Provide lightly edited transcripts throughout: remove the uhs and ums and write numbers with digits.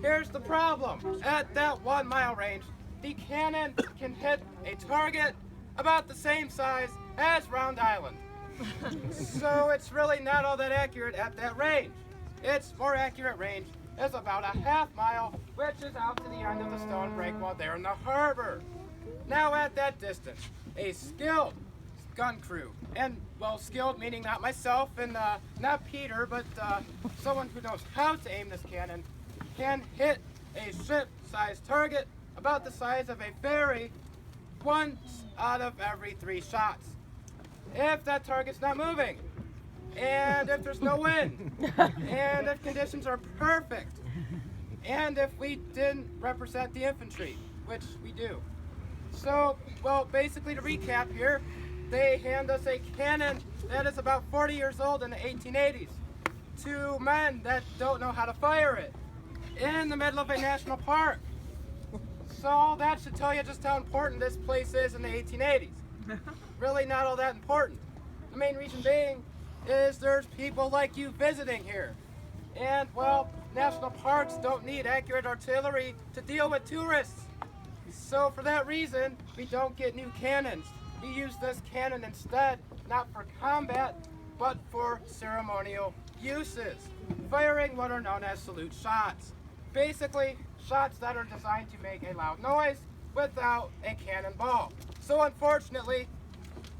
here's the problem. At that 1 mile range, the cannon can hit a target about the same size as Round Island. So it's really not all that accurate at that range. Its more accurate range is about a half mile, which is out to the end of the stone break while they're in the harbor. Now at that distance, a skilled gun crew, and well, skilled meaning not myself and not Peter, but someone who knows how to aim this cannon, can hit a ship-sized target about the size of a ferry once out of every 3 shots. If that target's not moving, and if there's no wind, and if conditions are perfect, and if we didn't represent the infantry, which we do. So, well, basically to recap here, they hand us a cannon that is about 40 years old in the 1880s to men that don't know how to fire it in the middle of a national park. So that should tell you just how important this place is in the 1880s. Really not all that important. The main reason being is there's people like you visiting here. And, well, national parks don't need accurate artillery to deal with tourists. So for that reason, we don't get new cannons. We use this cannon instead, not for combat, but for ceremonial uses, firing what are known as salute shots. Basically, shots that are designed to make a loud noise without a cannonball. So unfortunately,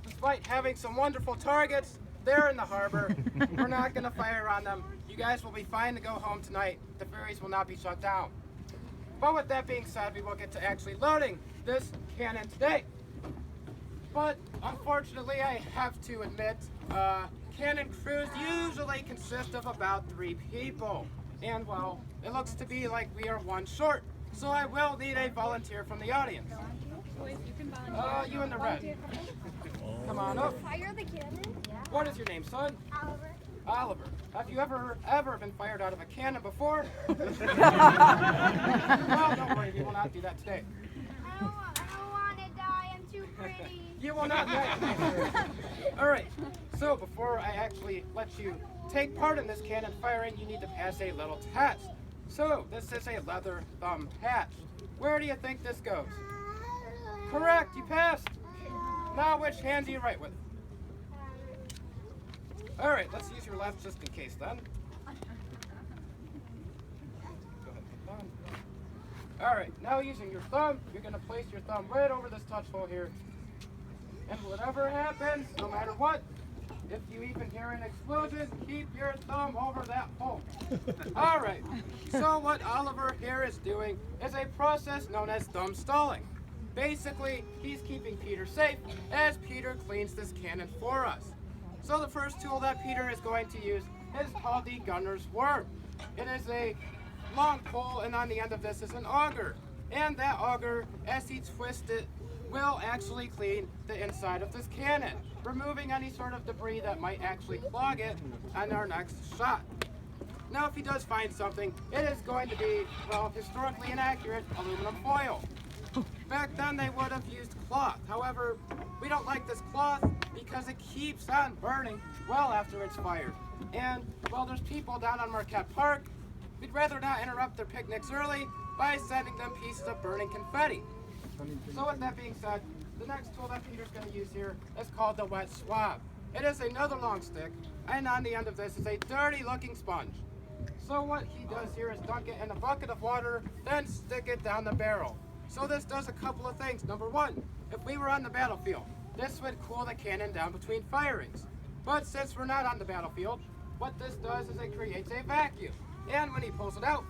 despite having some wonderful targets there in the harbor, we're not going to fire on them. You guys will be fine to go home tonight. The ferries will not be shut down. But with that being said, we will get to actually loading this cannon today. But unfortunately, I have to admit, cannon crews usually consist of about 3 people. And well, it looks to be like we are 1 short. So I will need a volunteer from the audience. You in the red. Come on up. Fire the cannon? What is your name, son? Oliver. Oliver. Have you ever been fired out of a cannon before? Well, don't worry, we will not do that today. I don't want to die. I'm too pretty. You will not die today. All right. So before I actually let you take part in this cannon firing, you need to pass a little test. So this is a leather thumb patch. Where do you think this goes? Correct, you passed. Now which hand do you write with? All right, let's use your left just in case then. Go ahead, put thumb. All right, now using your thumb, you're gonna place your thumb right over this touch hole here. And whatever happens, no matter what, if you even hear an explosion, keep your thumb over that hole. All right, so what Oliver here is doing is a process known as thumb stalling. Basically, he's keeping Peter safe as Peter cleans this cannon for us. So the first tool that Peter is going to use is called the gunner's worm. It is a long pole, and on the end of this is an auger. And that auger, as he twists it, will actually clean the inside of this cannon, removing any sort of debris that might actually clog it on our next shot. Now, if he does find something, it is going to be, well, historically inaccurate aluminum foil. Back then, they would have used cloth. However, we don't like this cloth because it keeps on burning well after it's fired. And, well, there's people down on Marquette Park. We'd rather not interrupt their picnics early by sending them pieces of burning confetti. So with that being said, the next tool that Peter's going to use here is called the wet swab. It is another long stick, and on the end of this is a dirty-looking sponge. So what he does here is dunk it in a bucket of water, then stick it down the barrel. So this does a couple of things. Number one, if we were on the battlefield, this would cool the cannon down between firings. But since we're not on the battlefield, what this does is it creates a vacuum. And when he pulls it out,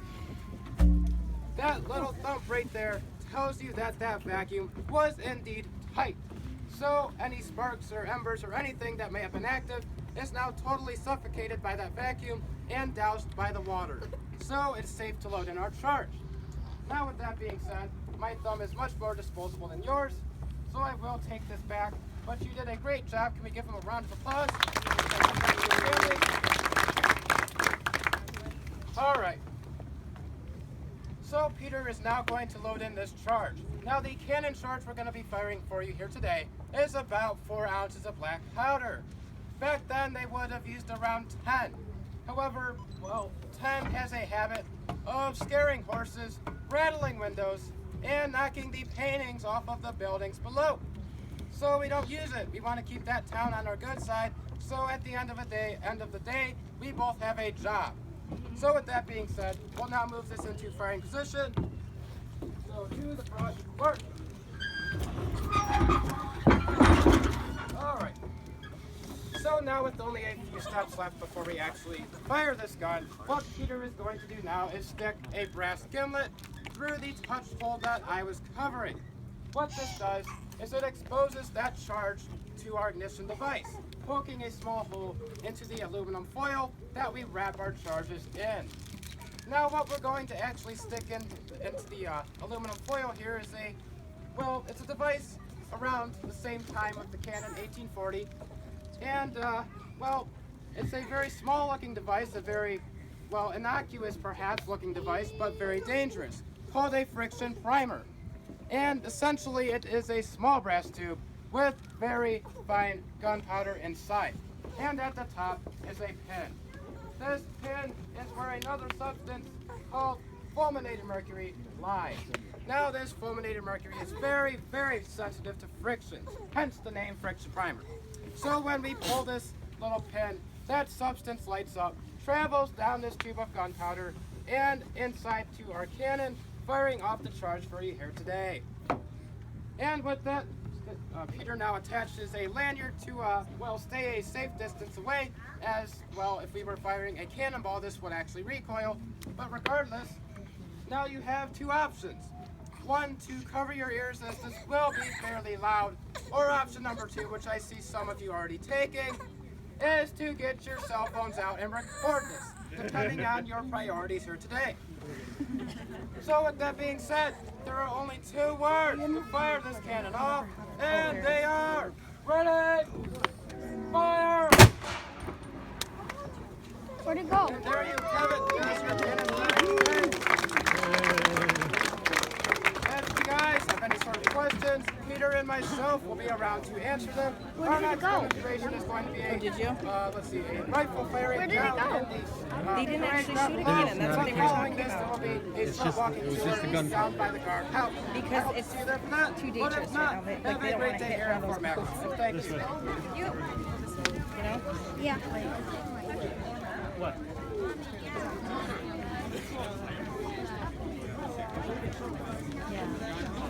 that little thump right there tells you that that vacuum was indeed tight. So any sparks or embers or anything that may have been active is now totally suffocated by that vacuum and doused by the water. So it's safe to load in our charge. Now with that being said, my thumb is much more disposable than yours, so I will take this back. But you did a great job. Can we give him a round of applause? All right. So Peter is now going to load in this charge. Now the cannon charge we're going to be firing for you here today is about 4 ounces of black powder. Back then they would have used around 10. However, well, 10 has a habit of scaring horses, rattling windows, and knocking the paintings off of the buildings below. So we don't use it. We want to keep that town on our good side. So at the end of the day, we both have a job. So with that being said, we'll now move this into firing position. So to the front, work. All right. So now with only a few steps left before we actually fire this gun, what Peter is going to do now is stick a brass gimlet through the touch hole that I was covering. What this does is it exposes that charge to our ignition device, poking a small hole into the aluminum foil that we wrap our charges in. Now what we're going to actually stick into the aluminum foil here is it's a device around the same time of the Canon 1840. And, it's a very small looking device, a very, innocuous perhaps looking device, but very dangerous, called a friction primer. And essentially it is a small brass tube with very fine gunpowder inside. And at the top is a pin. This pin is where another substance called fulminated mercury lies. Now this fulminated mercury is very, very sensitive to friction, hence the name friction primer. So when we pull this little pin, that substance lights up, travels down this tube of gunpowder, and inside to our cannon, firing off the charge for you here today. And with that, Peter now attaches a lanyard to, stay a safe distance away, as, if we were firing a cannonball, this would actually recoil. But regardless, now you have two options. One, to cover your ears, as this will be fairly loud, or option number two, which I see some of you already taking, is to get your cell phones out and record this, depending on your priorities here today. So with that being said, there are only two words to fire this cannon off, and they are, ready, fire! Where'd it go? And there you have it, there's your cannon. And if you guys have any sort of questions, Peter and myself will be around to answer them. Our next demonstration is going to be a rifle firing. Where did it go? They didn't actually shoot a cannon. That's what they were talking about. It was just a gun down by the guard. Because it's too dangerous right now. They don't want to hit one of those posts. Thank you. You know? Yeah. What? Yeah.